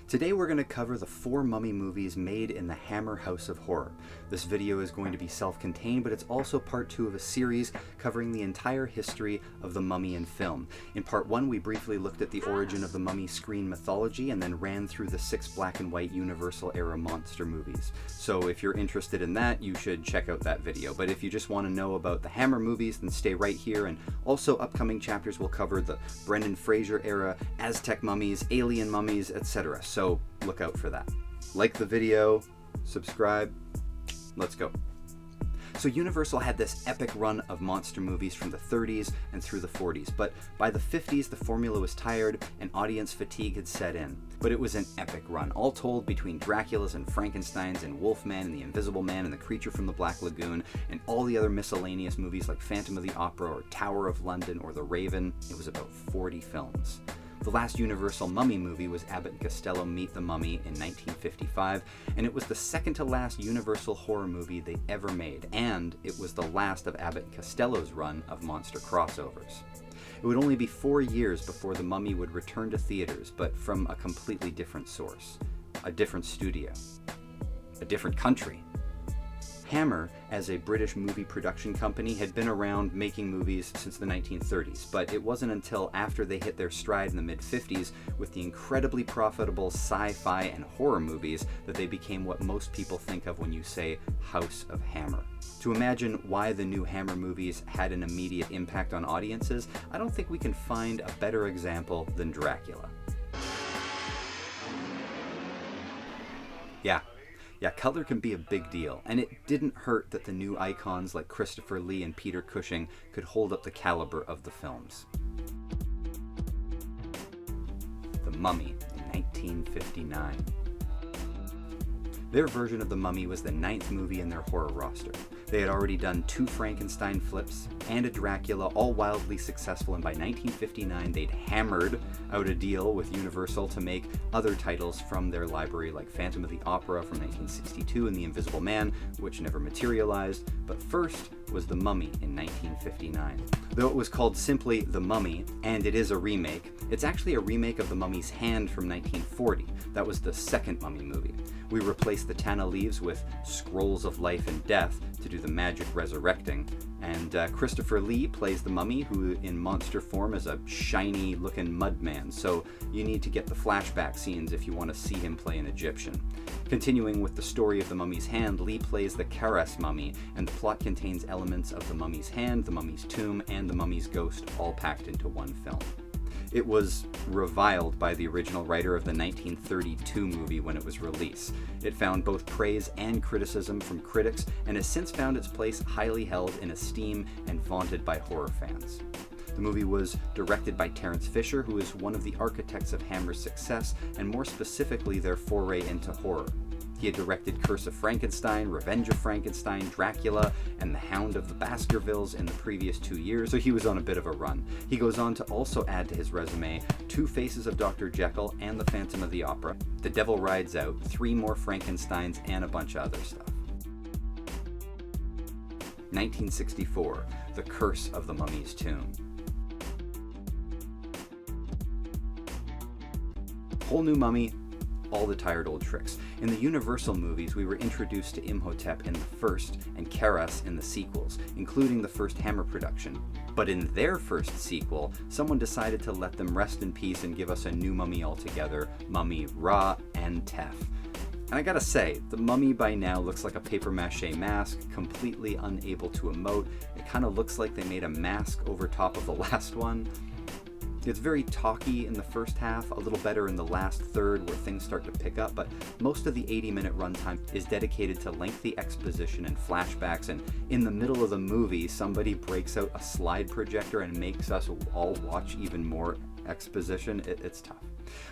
Today we're going to cover the 4 mummy movies made in the Hammer House of Horror. This video is going to be self-contained, but it's also part 2 of a series covering the entire history of the mummy in film. In part 1 we briefly looked at the origin of the mummy screen mythology and then ran through the 6 black and white Universal era monster movies. So if you're interested in that, you should check out that video. But if you just want to know about the Hammer movies, then stay right here, and also upcoming chapters will cover the Brendan Fraser era, Aztec mummies, alien mummies, etc. So look out for that. Like the video, subscribe, let's go. So Universal had this epic run of monster movies from the 30s and through the 40s, but by the 50s the formula was tired and audience fatigue had set in. But it was an epic run, all told between Draculas and Frankensteins and Wolfman and the Invisible Man and the Creature from the Black Lagoon and all the other miscellaneous movies like Phantom of the Opera or Tower of London or The Raven. It was about 40 films. The last Universal Mummy movie was Abbott and Costello Meet the Mummy in 1955, and it was the second to last Universal horror movie they ever made, and it was the last of Abbott and Costello's run of monster crossovers. It would only be 4 years before The Mummy would return to theaters, but from a completely different source, a different studio, a different country. Hammer, as a British movie production company, had been around making movies since the 1930s, but it wasn't until after they hit their stride in the mid-50s with the incredibly profitable sci-fi and horror movies that they became what most people think of when you say House of Hammer. To imagine why the new Hammer movies had an immediate impact on audiences, I don't think we can find a better example than Dracula. Yeah, color can be a big deal, and it didn't hurt that the new icons like Christopher Lee and Peter Cushing could hold up the caliber of the films. The Mummy in 1959. Their version of The Mummy was the 9th movie in their horror roster. They had already done 2 Frankenstein flips and a Dracula, all wildly successful, and by 1959 they'd hammered out a deal with Universal to make other titles from their library like Phantom of the Opera from 1962 and The Invisible Man, which never materialized, but first was The Mummy in 1959. Though it was called simply The Mummy, and it is a remake, it's actually a remake of The Mummy's Hand from 1940. That was the second Mummy movie. We replaced the Tana leaves with scrolls of life and death to do the magic resurrecting, and Christopher Lee plays the Mummy, who in monster form is a shiny looking mud man, so you need to get the flashback scenes if you want to see him play an Egyptian. Continuing with the story of The Mummy's Hand, Lee plays the Keres mummy, and the plot contains elements of The Mummy's Hand, The Mummy's Tomb, and The Mummy's Ghost all packed into one film. It was reviled by the original writer of the 1932 movie when it was released. It found both praise and criticism from critics, and has since found its place highly held in esteem and vaunted by horror fans. The movie was directed by Terence Fisher, who is one of the architects of Hammer's success, and more specifically their foray into horror. He had directed Curse of Frankenstein, Revenge of Frankenstein, Dracula, and The Hound of the Baskervilles in the previous 2 years, so he was on a bit of a run. He goes on to also add to his resume 2 Faces of Dr. Jekyll and The Phantom of the Opera, The Devil Rides Out, 3 more Frankensteins, and a bunch of other stuff. 1964, The Curse of the Mummy's Tomb. Whole new mummy, all the tired old tricks. In the Universal movies, we were introduced to Imhotep in the first and Keres in the sequels, including the first Hammer production. But in their first sequel, someone decided to let them rest in peace and give us a new mummy altogether, Mummy Ra and Tef. And I gotta say, the Mummy by now looks like a papier-mâché mask, completely unable to emote. It kind of looks like they made a mask over top of the last one. It's very talky in the first half, a little better in the last third where things start to pick up, but most of the 80-minute runtime is dedicated to lengthy exposition and flashbacks, and in the middle of the movie, somebody breaks out a slide projector and makes us all watch even more exposition. It's tough.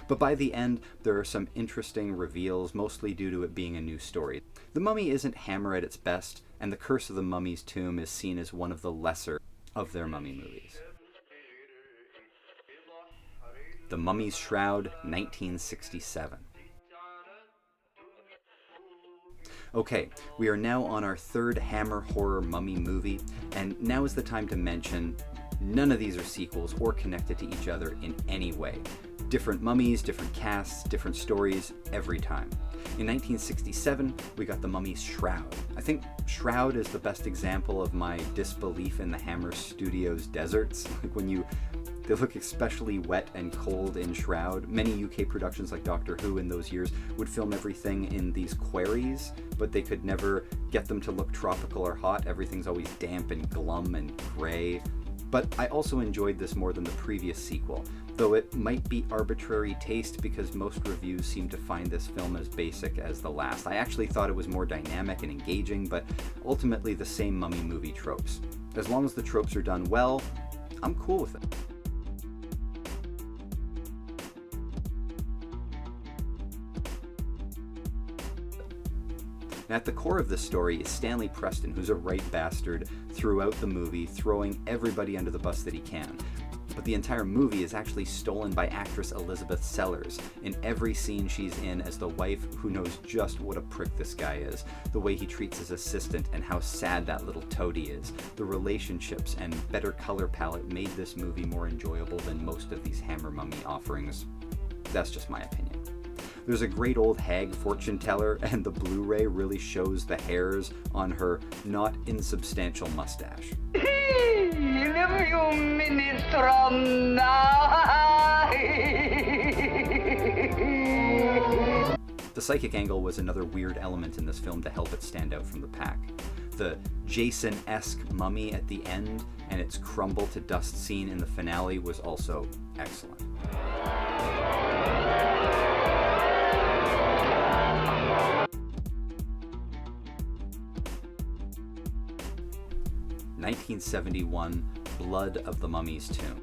But by the end, there are some interesting reveals, mostly due to it being a new story. The Mummy isn't Hammer at its best, and The Curse of the Mummy's Tomb is seen as one of the lesser of their mummy movies. The Mummy's Shroud, 1967. Okay, we are now on our 3rd Hammer horror mummy movie, and now is the time to mention None of these are sequels or connected to each other in any way. Different mummies, different casts, different stories, every time. In 1967, we got The Mummy's Shroud. I think Shroud is the best example of my disbelief in the Hammer Studios deserts. They look especially wet and cold in Shroud. Many UK productions like Doctor Who in those years would film everything in these quarries, but they could never get them to look tropical or hot. Everything's always damp and glum and grey. But I also enjoyed this more than the previous sequel, though it might be arbitrary taste because most reviews seem to find this film as basic as the last. I actually thought it was more dynamic and engaging, but ultimately the same mummy movie tropes. As long as the tropes are done well, I'm cool with it. At the core of this story is Stanley Preston, who's a right bastard throughout the movie, throwing everybody under the bus that he can. But the entire movie is actually stolen by actress Elizabeth Sellers in every scene she's in as the wife who knows just what a prick this guy is, the way he treats his assistant and how sad that little toady is. The relationships and better color palette made this movie more enjoyable than most of these Hammer Mummy offerings. That's just my opinion. There's a great old hag fortune teller, and the Blu-ray really shows the hairs on her not insubstantial mustache. In a few minutes from now. The psychic angle was another weird element in this film to help it stand out from the pack. The Jason-esque mummy at the end and its crumble to dust scene in the finale was also excellent. 1971, Blood of the Mummy's Tomb.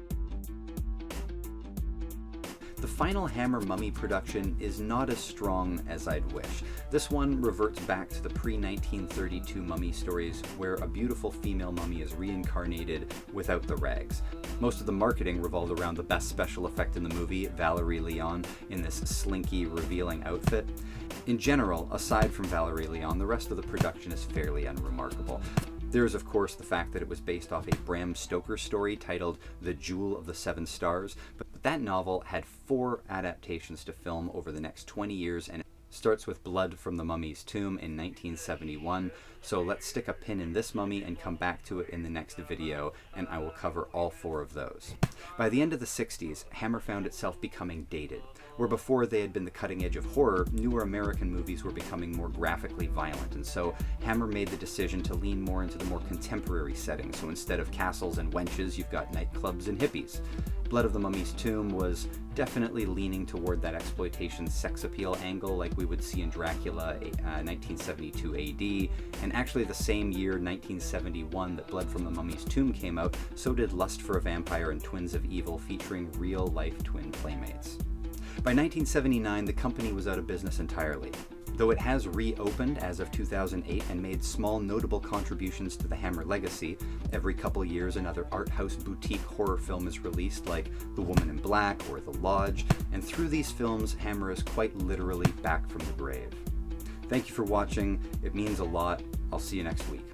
The final Hammer Mummy production is not as strong as I'd wish. This one reverts back to the pre-1932 mummy stories where a beautiful female mummy is reincarnated without the rags. Most of the marketing revolved around the best special effect in the movie, Valerie Leon, in this slinky, revealing outfit. In general, aside from Valerie Leon, the rest of the production is fairly unremarkable. There is, of course, the fact that it was based off a Bram Stoker story titled The Jewel of the Seven Stars, but that novel had 4 adaptations to film over the next 20 years, and it starts with Blood from the Mummy's Tomb in 1971, so let's stick a pin in this mummy and come back to it in the next video, and I will cover all 4 of those. By the end of the 60s, Hammer found itself becoming dated. Where before they had been the cutting edge of horror, newer American movies were becoming more graphically violent, and so Hammer made the decision to lean more into the more contemporary setting. So instead of castles and wenches, you've got nightclubs and hippies. Blood of the Mummy's Tomb was definitely leaning toward that exploitation sex appeal angle like we would see in Dracula 1972 AD, and actually the same year, 1971, that Blood from the Mummy's Tomb came out, so did Lust for a Vampire and Twins of Evil, featuring real-life twin playmates. By 1979, the company was out of business entirely, though it has reopened as of 2008 and made small notable contributions to the Hammer legacy. Every couple years another art house boutique horror film is released, like The Woman in Black or The Lodge, and through these films Hammer is quite literally back from the grave. Thank you for watching, it means a lot. I'll see you next week.